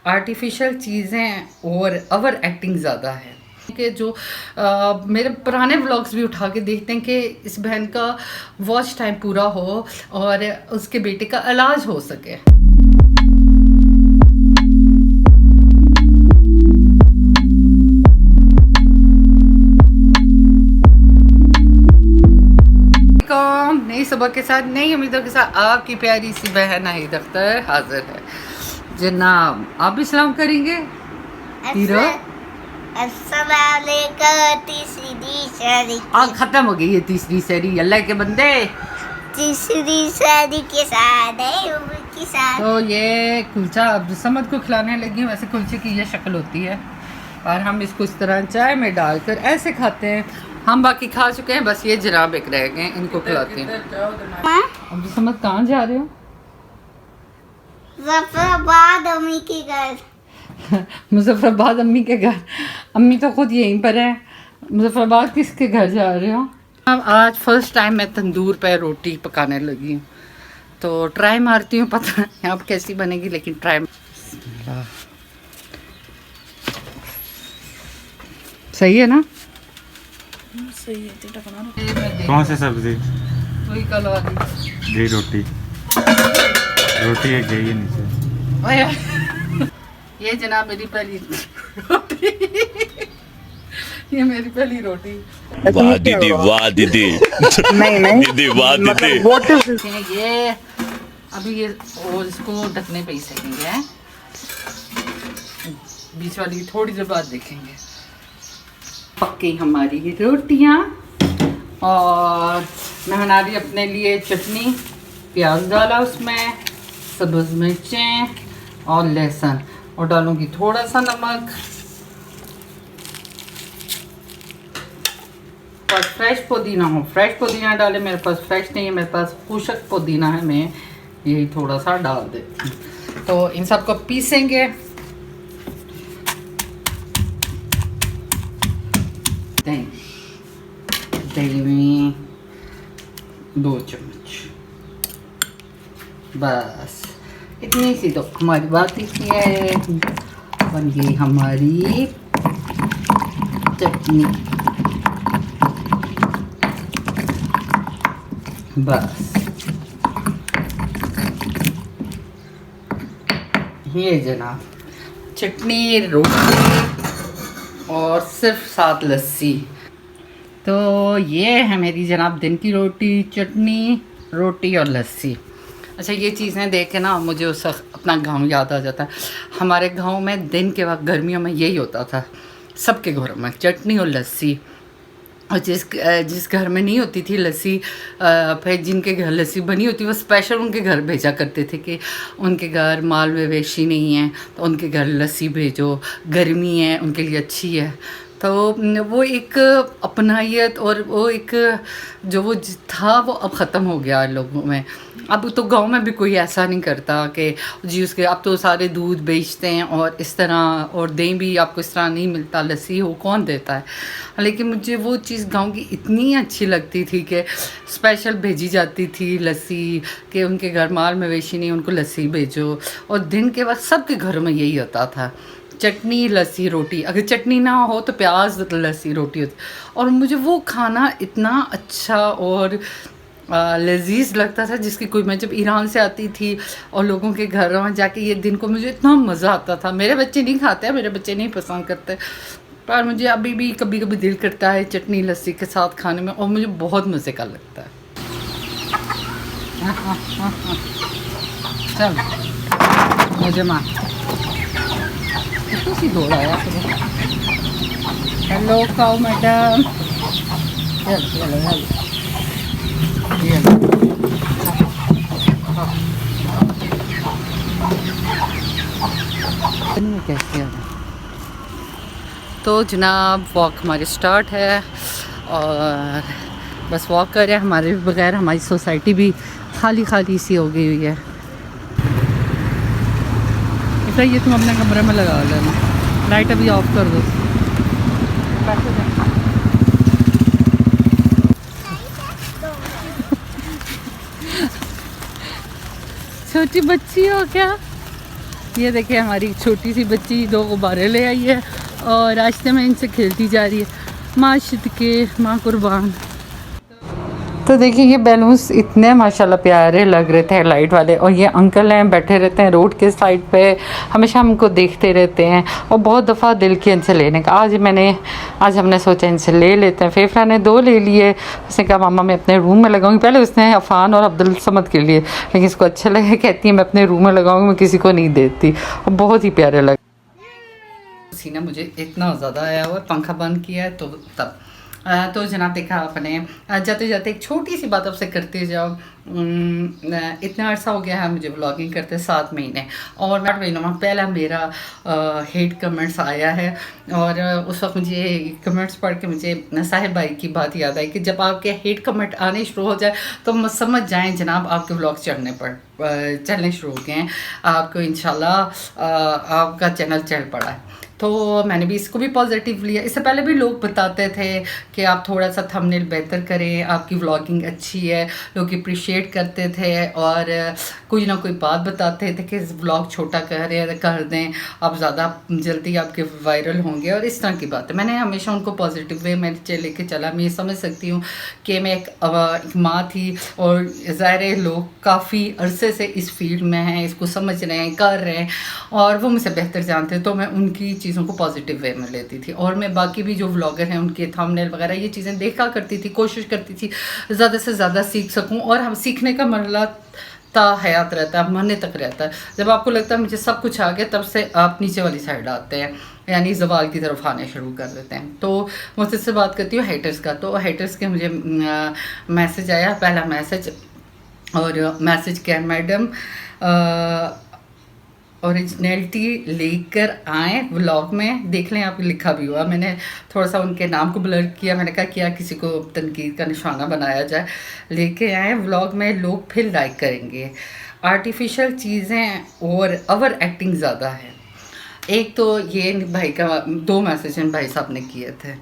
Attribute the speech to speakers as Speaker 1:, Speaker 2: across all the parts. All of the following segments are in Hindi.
Speaker 1: आर्टिफिशियल चीज़ें और ओवर एक्टिंग ज़्यादा है कि जो मेरे पुराने व्लॉग्स भी उठा के देखते हैं कि इस बहन का वॉच टाइम पूरा हो और उसके बेटे का इलाज हो सके। नई सुबह के साथ नई उम्मीदों के साथ आपकी प्यारी सी बहन नाहिद अख्तर हाजिर है। जनाब आप भी सलाम करेंगे। आज खत्म हो गई ये तीसरी शहरी अल्लाह के बंदे,
Speaker 2: तीसरी शादी के साथ के साथ।
Speaker 1: तो ये कुलचा अब समद को खिलाने लगी हूँ। वैसे कुलचे की ये शक्ल होती है और हम इसको इस तरह चाय में डालकर ऐसे खाते हैं। हम बाकी खा चुके हैं, बस ये जनाब एक रह गए, इनको खिलाते हैं। अब समझ कहाँ जा रहे हो?
Speaker 2: मुजफ्फराबाद अम्मी के घर।
Speaker 1: मुजफ्फराबाद अम्मी के घर। अम्मी तो खुद यहीं पर है। मुजफ्फराबाद किसके घर जा रहे हो? अब आज फर्स्ट टाइम मैं तंदूर पे रोटी पकाने लगी हूँ, तो ट्राई मारती हूँ। पता नहीं अब कैसी बनेगी, लेकिन ट्राई। सही है ना? सही है।
Speaker 3: कौन सी सब्जी?
Speaker 1: वही कल वाली
Speaker 3: घी रोटी। रोटी है घी नीचे।
Speaker 1: ये जनाब मेरी पहली रोटी। ये मेरी पहली रोटी।
Speaker 4: वाह दीदी, वाह दीदी।
Speaker 1: नहीं
Speaker 4: दीदी वाह दीदी।
Speaker 1: ये अभी ये और इसको ढकने पे ही सेकेंगे, बीच वाली थोड़ी देर बाद देखेंगे। पक्की हमारी रोटियां और मैं बना रही अपने लिए चटनी। प्याज डाला उसमें, सब्ज़ मिर्चें और लहसुन, और डालूंगी थोड़ा सा नमक और फ्रेश पुदीना हो। फ्रेश पुदीना डाले, मेरे पास फ्रेश नहीं है, मेरे पास खुशक पुदीना है, मैं यही थोड़ा सा डाल देती हूँ। तो इन सबको पीसेंगे। दही में 2 चम्मच, बस इतनी सी तो हमारी बात ही है। बन गई हमारी चटनी। बस ये जनाब चटनी, रोटी और सिर्फ साथ लस्सी। तो ये है मेरी जनाब दिन की रोटी, चटनी, रोटी और लस्सी। अच्छा, ये चीज़ें देख के ना मुझे उस अपना गांव याद आ जाता है। हमारे गांव में दिन के वक्त गर्मियों में यही होता था, सबके घरों में चटनी और लस्सी। और जिस घर में नहीं होती थी लस्सी, फिर जिनके घर लस्सी बनी होती वो स्पेशल उनके घर भेजा करते थे कि उनके घर माल मवेशी नहीं है तो उनके घर लस्सी भेजो, गर्मी है उनके लिए अच्छी है। तो वो एक अपनायत और वो एक जो वो था वो अब ख़त्म हो गया लोगों में। अब तो गांव में भी कोई ऐसा नहीं करता कि जी उसके, अब तो सारे दूध बेचते हैं और इस तरह, और दही भी आपको इस तरह नहीं मिलता, लस्सी हो कौन देता है। लेकिन मुझे वो चीज़ गांव की इतनी अच्छी लगती थी कि स्पेशल भेजी जाती थी लस्सी, कि उनके घर माल मवेशी नहीं, उनको लस्सी भेजो। और दिन के वक्त सबके घरों में यही होता था, चटनी, लस्सी, रोटी। अगर चटनी ना हो तो प्याज, लस्सी, रोटी होती। और मुझे वो खाना इतना अच्छा और लजीज लगता था, जिसकी कोई, मैं जब ईरान से आती थी और लोगों के घर में जाके ये दिन को मुझे इतना मज़ा आता था। मेरे बच्चे नहीं खाते हैं, मेरे बच्चे नहीं पसंद करते, पर मुझे अभी भी कभी कभी दिल करता है चटनी लस्सी के साथ खाने में, और मुझे बहुत मज़े का लगता है। चल मुझे माँ सी दौड़ आया। हेलो काओ मैडम। कैसे तो जनाब वॉक हमारी स्टार्ट है और बस वॉक कर रहे हैं। हमारे बगैर हमारी सोसाइटी भी खाली खाली सी हो गई हुई है। ये तुम अपने कमरे में लगा लेना, लाइट अभी ऑफ कर दो। छोटी बच्ची हो क्या? ये देखिए हमारी छोटी सी बच्ची 2 गुब्बारे ले आई है और रास्ते में इनसे खेलती जा रही है। माशिद के माँ कुर्बान। तो देखिए ये बैलून्स इतने माशाल्लाह प्यारे लग रहे थे लाइट वाले, और ये अंकल हैं बैठे रहते हैं रोड के साइड पे, हमेशा हमको देखते रहते हैं और बहुत दफ़ा दिल किया इनसे लेने का। आज हमने सोचा इनसे ले लेते हैं। फेफरा ने 2 ले लिए, उसने कहा मामा मैं अपने रूम में लगाऊंगी। पहले उसने अफ़ान और अब्दुल समद के लिए, लेकिन इसको अच्छा लगे, कहती है मैं अपने रूम में लगाऊंगी, मैं किसी को नहीं देती। और बहुत ही प्यारे लगे। पसीना मुझे इतना ज़्यादा आया हुआ, पंखा बंद किया है तो तब तो जनाब देखा आपने, जाते जाते एक छोटी सी बात आपसे करते जाओ। इतना अर्सा हो गया है मुझे व्लॉगिंग करते 7 महीने, और 8 महीनों में पहला मेरा हेट कमेंट्स आया है। और उस वक्त मुझे कमेंट्स पढ़ के मुझे साहिब भाई की बात याद आई कि जब आपके हेट कमेंट आने शुरू हो जाए तो समझ जाएं जनाब आपके व्लॉग चलने शुरू हो गए हैं, आपको इंशाल्लाह आपका चैनल चल पड़ा है। तो मैंने भी इसको भी पॉजिटिव लिया। इससे पहले भी लोग बताते थे कि आप थोड़ा सा थंबनेल बेहतर करें, आपकी व्लॉगिंग अच्छी है, लोग अप्रिशिएट करते थे और कोई ना कोई बात बताते थे कि व्लॉग छोटा कर दें, आप ज़्यादा जल्दी आपके वायरल होंगे और इस तरह की बात है। मैंने हमेशा उनको पॉजिटिव वे में लेके चला। मैं ये समझ सकती हूँ कि मैं एक माँ थी और ज़ाहिर लोग काफ़ी अरसे से इस फील्ड में हैं, इसको समझ रहे हैं, कर रहे हैं और वो मुझसे बेहतर जानते हैं, तो मैं उनकी चीज़ों को पॉजिटिव वे में लेती थी। और मैं बाकी भी जो व्लॉगर हैं उनके थंबनेल वगैरह ये चीज़ें देखा करती थी, कोशिश करती थी ज़्यादा से ज़्यादा सीख सकूं। और हम सीखने का मरला हयात रहता है, मरने तक रहता है। जब आपको लगता है मुझे सब कुछ आ गया, तब से आप नीचे वाली साइड आते हैं, यानी ज़वाल की तरफ आने शुरू कर देते हैं। तो मुझसे से बात करती हूँ हेटर्स का। तो हेटर्स के मुझे मैसेज आया, पहला मैसेज, और मैसेज क्या, मैडम ओरिजिनलिटी लेकर आए व्लॉग में, देख लें आप लिखा भी हुआ। मैंने थोड़ा सा उनके नाम को ब्लर किया, मैंने कहा क्या किसी को तनकीद का निशाना बनाया जाए। लेके आए व्लॉग में, लोग फिर लाइक करेंगे। आर्टिफिशियल चीज़ें और ओवर एक्टिंग ज़्यादा है। एक तो ये भाई का 2 मैसेज भाई साहब ने किए थे,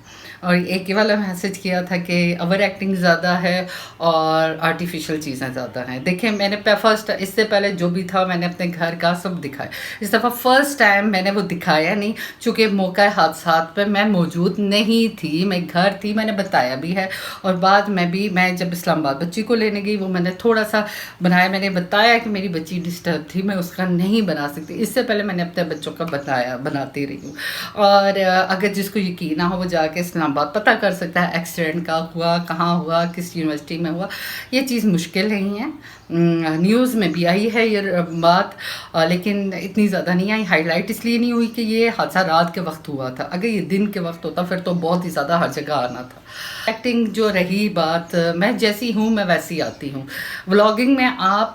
Speaker 1: और एक ही वाला मैसेज किया था कि ओवर एक्टिंग ज़्यादा है और आर्टिफिशियल चीज़ें ज़्यादा हैं। देखिए मैंने फर्स्ट, इससे पहले जो भी था मैंने अपने घर का सब दिखाया। इस दफ़ा फर्स्ट टाइम मैंने वो दिखाया नहीं, चूँकि मौका हादसात पे मैं मौजूद नहीं थी, मैं घर थी, मैंने बताया भी है। और बाद में भी मैं जब इस्लामाबाद बच्ची को लेने गई, वो मैंने थोड़ा सा बनाया, मैंने बताया कि मेरी बच्ची डिस्टर्ब थी, मैं उसका नहीं बना सकती। इससे पहले मैंने अपने बच्चों का बनाती रही हूँ। और अगर जिसको यकीन ना हो वो जाके इस्लामाबाद पता कर सकता है एक्सीडेंट का हुआ, कहाँ हुआ, किस यूनिवर्सिटी में हुआ। ये चीज़ मुश्किल नहीं है, न्यूज़ में भी आई है ये बात, लेकिन इतनी ज़्यादा नहीं आई। हाईलाइट इसलिए नहीं हुई कि ये हादसा रात के वक्त हुआ था, अगर ये दिन के वक्त होता फिर तो बहुत ही ज़्यादा हर जगह आना था। एक्टिंग जो रही बात, मैं जैसी हूँ मैं वैसी आती हूँ। व्लॉगिंग में आप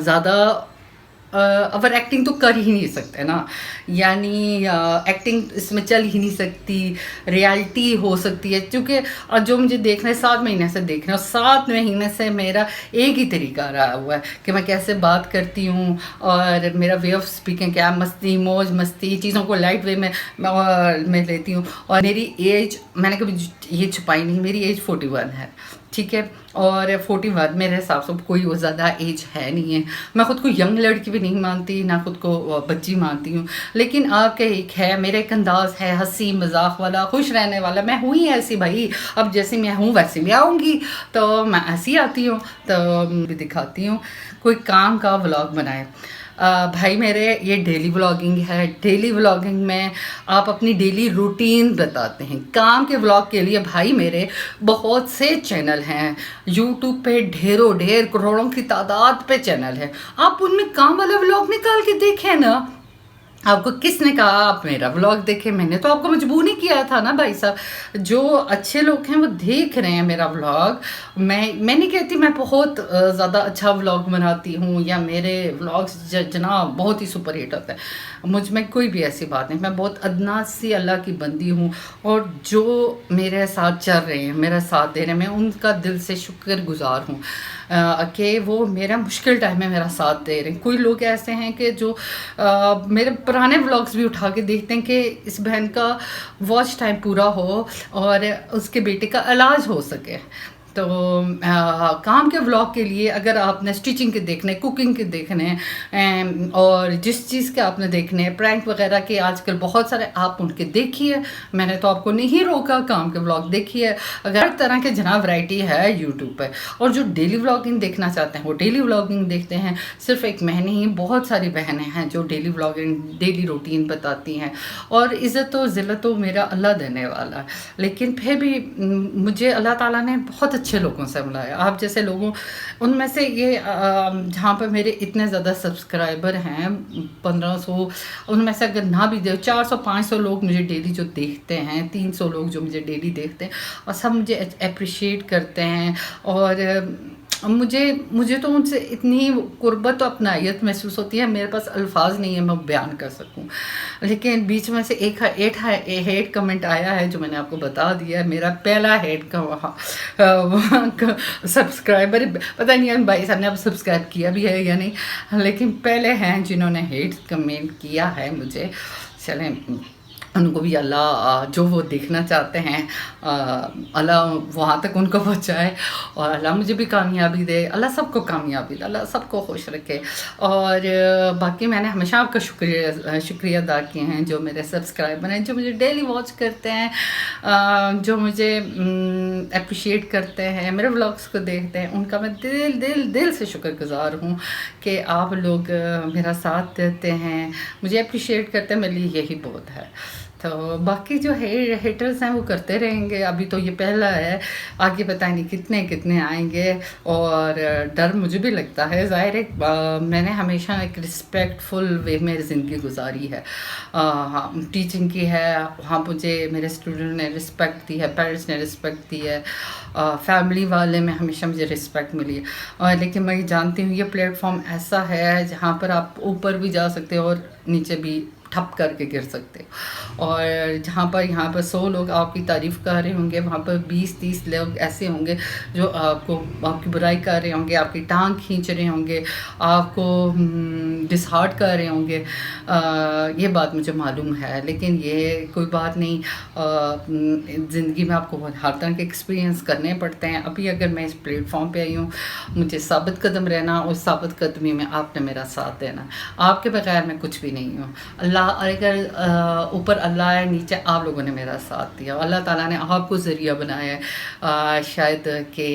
Speaker 1: ज़्यादा ओवर एक्टिंग तो कर ही नहीं सकते ना, यानी एक्टिंग इसमें चल ही नहीं सकती, रियलिटी हो सकती है। क्योंकि जो मुझे देखना है 7 महीने से देख रहे हो, 7 महीने से मेरा एक ही तरीका रहा हुआ है कि मैं कैसे बात करती हूँ और मेरा वे ऑफ स्पीकिंग क्या, मस्ती मौज मस्ती, चीज़ों को लाइट वे में लेती हूँ। और मेरी एज मैंने कभी ये छुपाई नहीं, मेरी एज 41 है, ठीक है। और 41 मेरे हिसाब से कोई वो ज़्यादा एज है नहीं है। मैं ख़ुद को यंग लड़की भी नहीं मानती, ना खुद को बच्ची मानती हूँ, लेकिन आपके एक है, मेरा एक अंदाज़ है हंसी मजाक वाला, खुश रहने वाला। मैं हुई ऐसी भाई, अब जैसे मैं हूँ वैसे भी आऊँगी, तो मैं ऐसी आती हूँ तो भी दिखाती हूँ। कोई काम का व्लॉग बनाए भाई मेरे, ये डेली व्लॉगिंग है। डेली व्लॉगिंग में आप अपनी डेली रूटीन बताते हैं। काम के व्लॉग के लिए भाई मेरे बहुत से चैनल हैं, यूट्यूब पे ढेरों करोड़ों की तादाद पे चैनल है। आप उनमें काम वाला व्लॉग निकाल के देखें ना। आपको किसने कहा आप मेरा व्लॉग देखें? मैंने तो आपको मजबूर नहीं किया था ना भाई साहब। जो अच्छे लोग हैं वो देख रहे हैं मेरा व्लॉग। मैं नहीं कहती मैं बहुत ज़्यादा अच्छा व्लॉग बनाती हूँ या मेरे व्लॉग्स जनाब बहुत ही सुपर हिट होता है। मुझ में कोई भी ऐसी बात नहीं। मैं बहुत अदना सी अल्लाह की बंदी हूँ, और जो मेरे साथ चल रहे हैं, मेरा साथ दे रहे हैं, मैं उनका दिल से शुक्रगुजार हूँ कि वो मेरा मुश्किल टाइम में मेरा साथ दे रहे हैं। कोई लोग ऐसे हैं कि जो मेरे पुराने व्लॉग्स भी उठा के देखते हैं कि इस बहन का वॉच टाइम पूरा हो और उसके बेटे का इलाज हो सके। तो काम के व्लॉग के लिए अगर आपने स्टिचिंग के देखने, कुकिंग के देखने और जिस चीज़ के आपने देखने, प्रैंक वगैरह के आजकल बहुत सारे आप उनके देखिए, मैंने तो आपको नहीं रोका, काम के व्लॉग देखिए। अगर हर तरह के जनाब वैरायटी है यूट्यूब पे। और जो डेली व्लॉगिंग देखना चाहते हैं वो डेली व्लॉगिंग देखते हैं। सिर्फ एक मैं नहीं, बहुत सारी बहनें हैं जो डेली व्लॉगिंग, डेली रूटीन बताती हैं। और इज़्ज़त और ज़िल्लत तो मेरा अल्लाह देने वाला है, लेकिन फिर भी मुझे अल्लाह ताला ने बहुत अच्छे लोगों से मिलाया। आप जैसे लोगों, उनमें से ये जहाँ पर मेरे इतने ज़्यादा सब्सक्राइबर हैं 1500, उनमें से अगर ना भी दे 400-500 लोग मुझे डेली जो देखते हैं, 300 लोग जो मुझे डेली देखते हैं, और सब मुझे अप्रिशिएट करते हैं। और मुझे तो उनसे इतनी कुर्बत और अपनायत महसूस होती है, मेरे पास अल्फाज नहीं है मैं बयान कर सकूं। लेकिन बीच में से एक हेट कमेंट आया है जो मैंने आपको बता दिया है। मेरा पहला हेट का वहाँ सब्सक्राइबर, पता नहीं भाई साहब ने अब सब्सक्राइब किया भी है या नहीं, लेकिन पहले हैं जिन्होंने हेट कमेंट किया है मुझे। चलें, उनको भी अल्लाह जो वो देखना चाहते हैं अल्लाह वहाँ तक उनको पहुँचाए, और अल्लाह मुझे भी कामयाबी दे, अल्लाह सबको कामयाबी दे, अल्लाह सबको खुश रखे। और बाकी मैंने हमेशा आपका शुक्रिया अदा किए हैं जो मेरे सब्सक्राइबर हैं, जो मुझे डेली वॉच करते हैं, जो मुझे अप्रिशिएट करते हैं, मेरे व्लॉग्स को देखते हैं, उनका मैं दिल से शुक्रगुजार हूँ कि आप लोग मेरा साथ देते हैं, मुझे अप्रिशिएट करते हैं, मेरे लिए यही बहुत है। तो बाकी जो हेटर्स हैं वो करते रहेंगे। अभी तो ये पहला है, आगे पता नहीं कितने कितने आएंगे। और डर मुझे भी लगता है, ज़ाहिर है मैंने हमेशा एक रिस्पेक्टफुल वे में ज़िंदगी गुजारी है। हाँ, टीचिंग की है, वहाँ मुझे मेरे स्टूडेंट ने रिस्पेक्ट दी है, पेरेंट्स ने रिस्पेक्ट दी है, फैमिली वाले में हमेशा मुझे रिस्पेक्ट मिली है। लेकिन मैं जानती हूँ ये प्लेटफॉर्म ऐसा है जहाँ पर आप ऊपर भी जा सकते हो और नीचे भी ठप करके गिर सकते हो। और जहाँ पर यहाँ पर 100 लोग आपकी तारीफ़ कर रहे होंगे, वहाँ पर 20-30 लोग ऐसे होंगे जो आपकी बुराई कर रहे होंगे, आपकी टांग खींच रहे होंगे, आपको डिसहार्ट कर रहे होंगे। ये बात मुझे मालूम है, लेकिन ये कोई बात नहीं। ज़िंदगी में आपको हर तरह के एक्सपीरियंस करने पड़ते हैं। अभी अगर मैं इस प्लेटफॉर्म पे आई हूँ, मुझे साबित कदम रहना और साबित कदमी में आपने मेरा साथ देना। आपके बगैर मैं कुछ भी नहीं हूँ। अल्लाह, अगर ऊपर अल्लाह है, नीचे आप लोगों ने मेरा साथ दिया, अल्लाह ताला ने आपको ज़रिया बनाया है शायद कि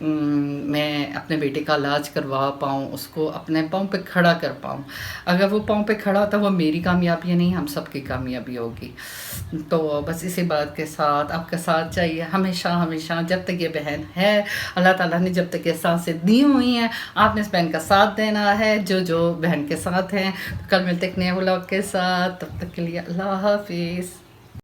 Speaker 1: मैं अपने बेटे का इलाज करवा पाऊँ, उसको अपने पाँव पे खड़ा कर पाऊँ। अगर वो पाँव पे खड़ा होता, वो मेरी कामयाबी नहीं, हम सबकी कामयाबी होगी। तो बस इसी बात के साथ आपका साथ चाहिए हमेशा हमेशा, जब तक ये बहन है। अल्लाह ताला ने जब तक ये सांसें दी हुई हैं, आपने इस बहन का साथ देना है, जो बहन के साथ हैं। तो कल मिलते एक नए व्लॉग के साथ, तब तक के लिए अल्लाह हाफिज़।